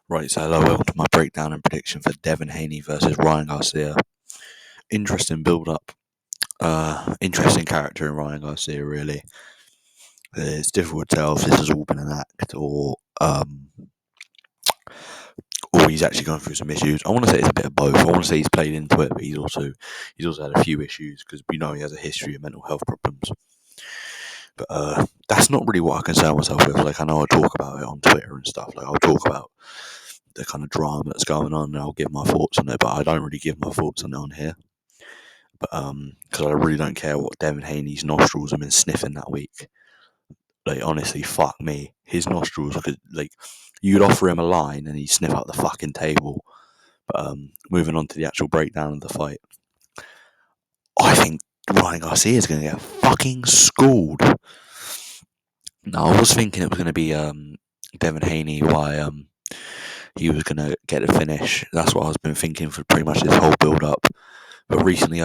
Right, so hello, welcome to my breakdown and prediction for Devin Haney versus Ryan Garcia. Interesting build up. Interesting character in Ryan Garcia, really. It's difficult to tell if this has all been an act or he's actually gone through some issues. I want to say it's a bit of both. I want to say he's played into it, but he's also had a few issues because we know he has a history of mental health problems. But that's not really what I concern myself with. Like, I know I talk about it on Twitter and stuff. Like, I'll talk about the kind of drama that's going on and I'll give my thoughts on it, but I don't really give my thoughts on it on here. But because I really don't care what Devin Haney's nostrils have been sniffing that week. Like, honestly, fuck me. His nostrils could, like, you'd offer him a line and he'd sniff out the fucking table. But moving on to the actual breakdown of the fight, I think Ryan Garcia is going to get fucking schooled. Now, I was thinking it was going to be Devin Haney, why he was going to get a finish. That's what I've been thinking for pretty much this whole build up. But recently,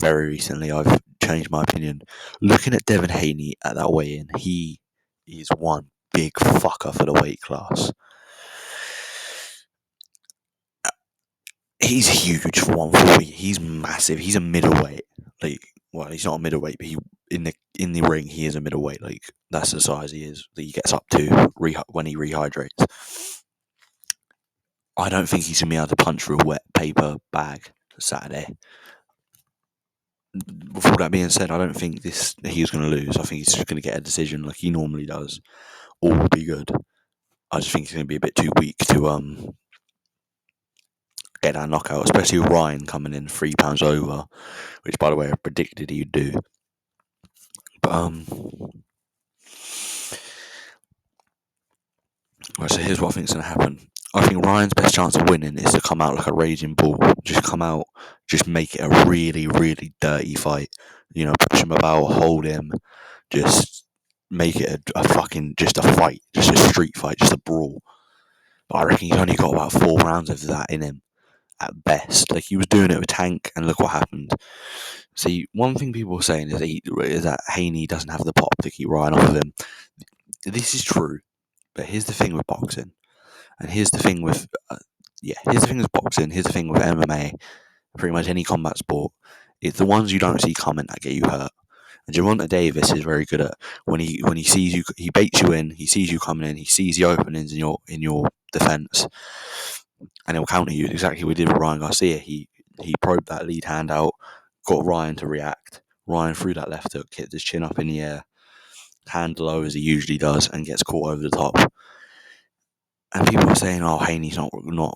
very recently, I've changed my opinion. Looking at Devin Haney at that weigh-in, he is one big fucker for the weight class. He's huge for 140. He's massive. He's a middleweight. Like, well, he's not a middleweight, but in the ring, he is a middleweight. Like, that's the size he is that he gets up to when he rehydrates. I don't think he's gonna be able to punch through a wet paper bag Saturday. With all that being said, I don't think he's going to lose. I think he's just going to get a decision like he normally does. All will be good. I just think he's going to be a bit too weak to get that knockout, especially with Ryan coming in 3 pounds over, which, by the way, I predicted he'd do. But right, so here's what I think is going to happen. I think Ryan's best chance of winning is to come out like a raging bull. Just come out, just make it a really, really dirty fight. You know, push him about, hold him, just make it a fucking, just a fight, just a street fight, just a brawl. But I reckon he's only got about 4 rounds of that in him, at best. Like, he was doing it with Tank, and look what happened. See, one thing people are saying is that Haney doesn't have the pop to keep Ryan off of him. This is true, but here's the thing with boxing. And here's the thing with, here's the thing with boxing, here's the thing with MMA, pretty much any combat sport. It's the ones you don't see coming that get you hurt. And Gervonta Davis is very good at when he sees you, he baits you in, he sees you coming in, he sees the openings in your defence, and he'll counter you. Exactly what he did with Ryan Garcia. He probed that lead hand out, got Ryan to react. Ryan threw that left hook, hit his chin up in the air, hand low as he usually does, and gets caught over the top. And people are saying, "Oh, Haney's not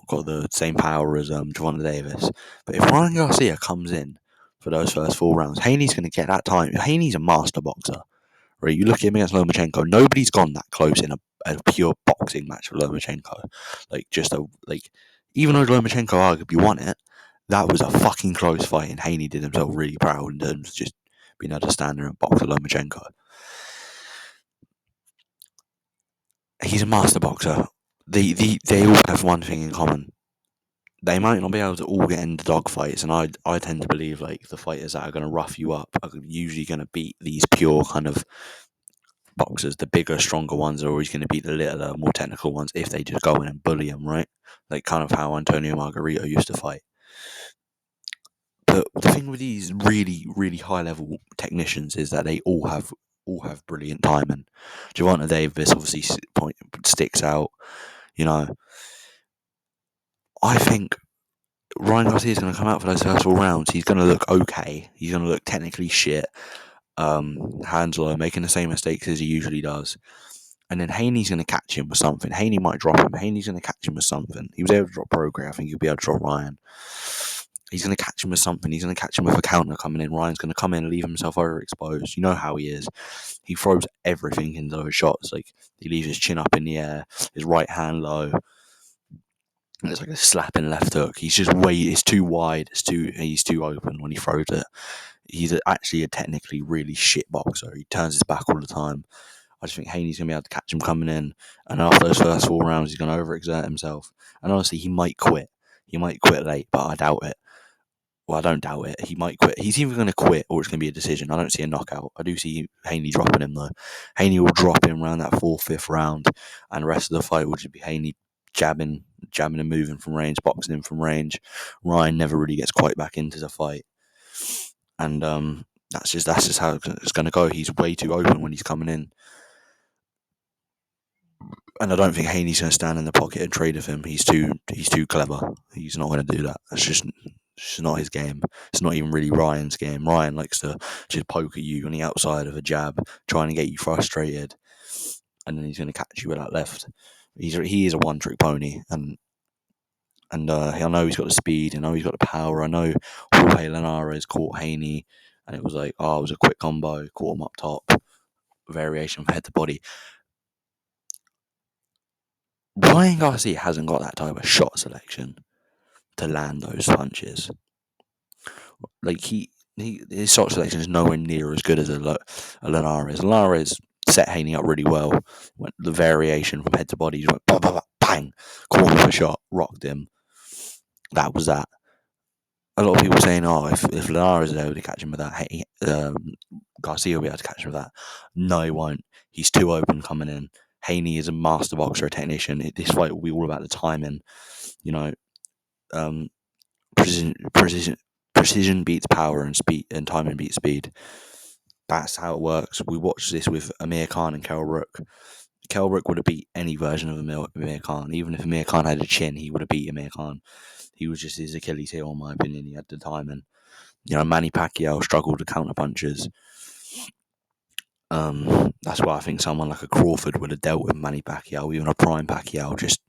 got the same power as Gervonta Davis." But if Ryan Garcia comes in for those first 4 rounds, Haney's going to get that time. Haney's a master boxer, right? You look at him against Lomachenko. Nobody's gone that close in a pure boxing match with Lomachenko. Even though Lomachenko arguably won it, that was a fucking close fight, and Haney did himself really proud in terms of just being able to stand there and box with Lomachenko. He's a master boxer. They all have one thing in common. They might not be able to all get into dogfights, and I tend to believe like the fighters that are going to rough you up are usually going to beat these pure kind of boxers. The bigger, stronger ones are always going to beat the littler, more technical ones if they just go in and bully them, right? Like kind of how Antonio Margarito used to fight. But the thing with these really, really high level technicians is that they all have brilliant timing. Gervonta Davis obviously sticks out. You know, I think Ryan Garcia is going to come out for those first 4 rounds. He's going to look okay. He's going to look technically shit. Hands low, making the same mistakes as he usually does. And then Haney's going to catch him with something. Haney might drop him. Haney's going to catch him with something. He was able to drop Prograis. I think he'll be able to drop Ryan. He's going to catch him with something. He's going to catch him with a counter coming in. Ryan's going to come in and leave himself overexposed. You know how he is. He throws everything into those shots. Like, he leaves his chin up in the air, his right hand low. And it's like a slapping left hook. He's just it's too wide. He's too open when he throws it. He's actually a technically really shit boxer. He turns his back all the time. I just think Haney's going to be able to catch him coming in. And after those first 4 rounds, he's going to overexert himself. And honestly, he might quit. He might quit late, but I doubt it. Well, I don't doubt it. He might quit. He's either going to quit or it's going to be a decision. I don't see a knockout. I do see Haney dropping him, though. Haney will drop him around that 4th, 5th round. And the rest of the fight will just be Haney jabbing and moving from range, boxing him from range. Ryan never really gets quite back into the fight, and that's just how it's going to go. He's way too open when he's coming in, and I don't think Haney's going to stand in the pocket and trade with him. He's too clever. He's not going to do that. It's just not his game. It's not even really Ryan's game. Ryan likes to just poke at you on the outside of a jab, trying to get you frustrated, and then he's going to catch you with that left. He is a one-trick pony, and I know he's got the speed. I know he's got the power. I know Jorge Linares caught Haney, and it was like, it was a quick combo, caught him up top, variation from head to body. Ryan Garcia hasn't got that type of shot selection to land those punches. Like his shot selection is nowhere near as good as a Linares. Linares set Haney up really well. The variation from head to body, just went bang, bang, bang, caught him with a shot, rocked him. That was that. A lot of people saying, if Linares is able to catch him with that, Garcia will be able to catch him with that. No, he won't. He's too open coming in. Haney is a master boxer, a technician. This fight will be all about the timing. Precision beats power, and speed and timing beats speed. That's how it works. We watched this with Amir Khan and Kell Brook. Kell Brook would have beat any version of Amir Khan. Even if Amir Khan had a chin, he would have beat Amir Khan. He was just his Achilles heel, in my opinion. He had the timing. Manny Pacquiao struggled to counter punches. That's why I think someone like a Crawford would have dealt with Manny Pacquiao, even a prime Pacquiao, just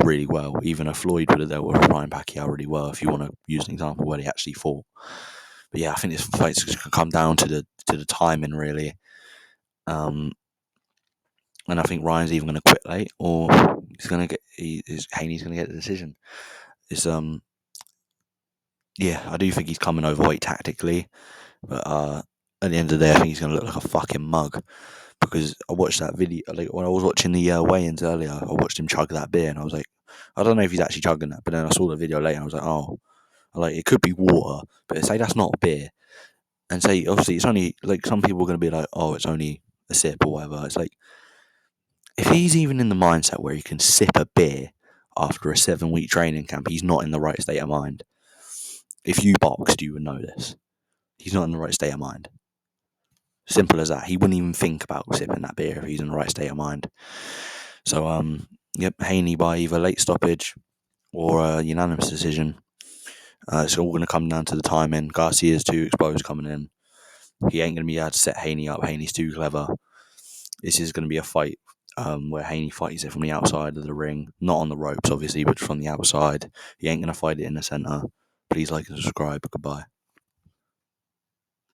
really well. Even a Floyd would have dealt with a prime Pacquiao really well, if you want to use an example where they actually fought. But yeah, I think this fight's going to come down to the timing, really. And I think Ryan's either going to quit late, or Haney's going to get the decision. It's I do think he's coming overweight tactically, but at the end of the day, I think he's going to look like a fucking mug. Because I watched that video, like when I was watching the weigh-ins earlier, I watched him chug that beer, and I was like, I don't know if he's actually chugging that. But then I saw the video later, and I was like, it could be water, but say that's not beer, and say obviously it's only like some people are going to be like, it's only a sip or whatever. It's like, if he's even in the mindset where he can sip a beer after a 7-week training camp, he's not in the right state of mind. If you boxed, you would know this. He's not in the right state of mind. Simple as that. He wouldn't even think about sipping that beer if he's in the right state of mind. So, Haney by either late stoppage or a unanimous decision. It's all going to come down to the timing. Garcia's too exposed coming in. He ain't going to be able to set Haney up. Haney's too clever. This is going to be a fight where Haney fights it from the outside of the ring. Not on the ropes, obviously, but from the outside. He ain't going to fight it in the centre. Please like and subscribe. Goodbye.